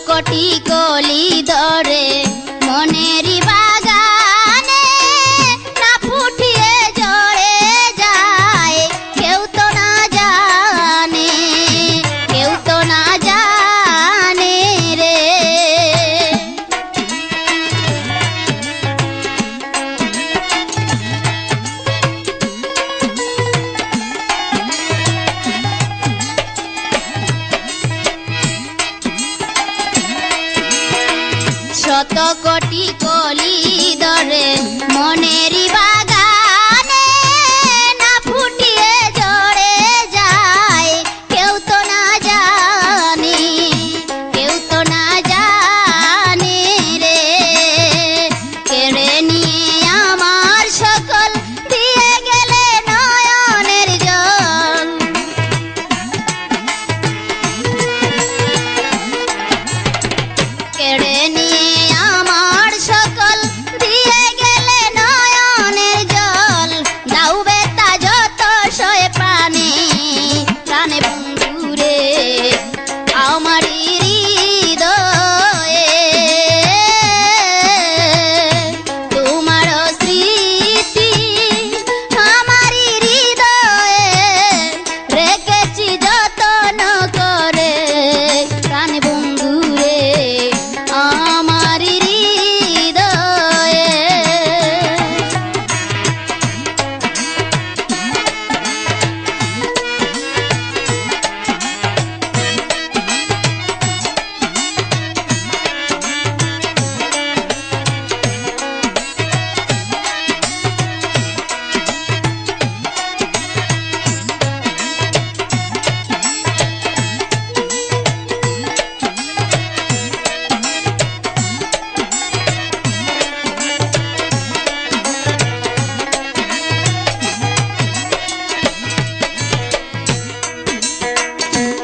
কোটি কলি ধরে মনেরই বাগানে না ফুটিয়ে ঝরে যায় কেউ তো না জানে, কেউ তো না জানে রে। শত কোটি কলি ধরে মনেরই বাগানে না ফুটিয়ে ঝরে যায় কেউ তো না জানে, কেউ তো না জানে রে। কেড়ে নিয়ে আমার সকল দিয়ে গেলে নয়নের জল, কেড়ে নিয়ে আমার সকল দিয়ে গেলে নয়নের জল। দাও বেতা যত সয়ে প্রাণে প্রাণে বন্ধুরে আমার হৃদয়ে তোমার স্মৃতি আমার হৃদয়ে রেখেছি যতন করে প্রাণে বন্ধুরে আমার হৃদয়ে।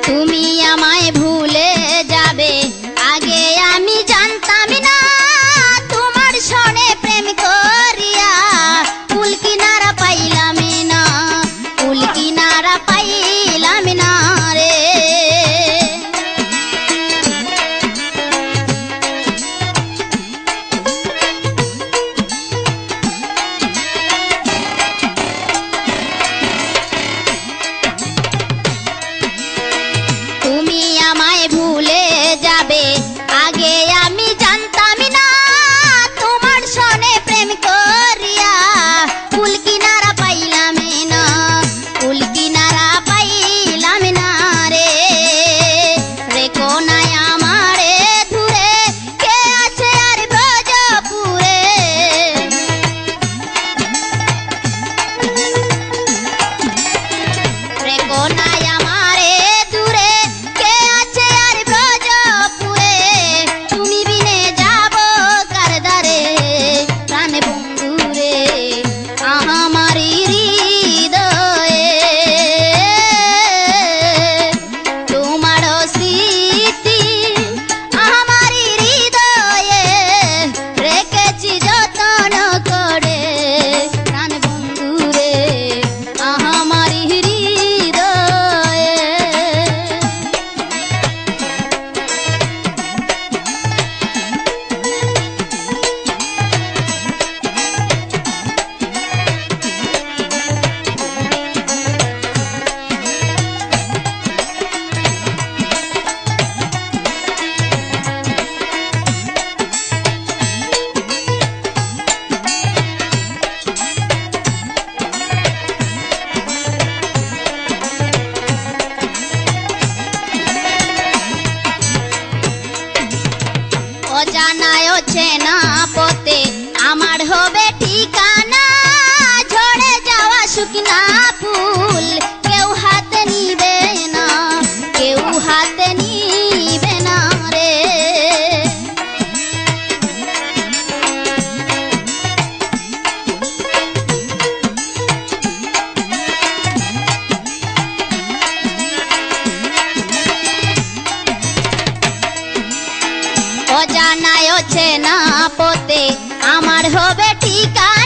তুমি আমায় ভুলে যাবে আগে আমি জানতাম না, তোমার সনে প্রেম করিয়া কুল কিনারা পাইলাম না, কুল কিনারা পাইলাম না রে। তুমি আমায় ভুলে যাবে আগে আমি জানতাম না, তোমার সনে প্রেম করিয়া কুল কিনারা পাইলাম না, কুল কিনারা পাইলাম না রে। রেখো নাই আমারে দূরে কে আছে আর ব্রজপুরে, রেখো নাই আমারে দূরে কে আছে আর ব্রজপুরে। তুমি বিনে যাব কার দ্বারে প্রাণে বন্ধুরে আমার হৃদয়ে তোমার স্মৃতি আমার হৃদয়ে রেখেছি যতন করে প্রাণে বন্ধুরে আমার হৃদয়ে। অজানায় চেনা পথে আমার হবে ঠিকানা, ঝরে যাওয়া শুকনা ফুল কেউ হাতে নিবে না, কেউ হাতে নিবে না রে। অজানায় চেনা পথে আমার হবে ঠিকানা।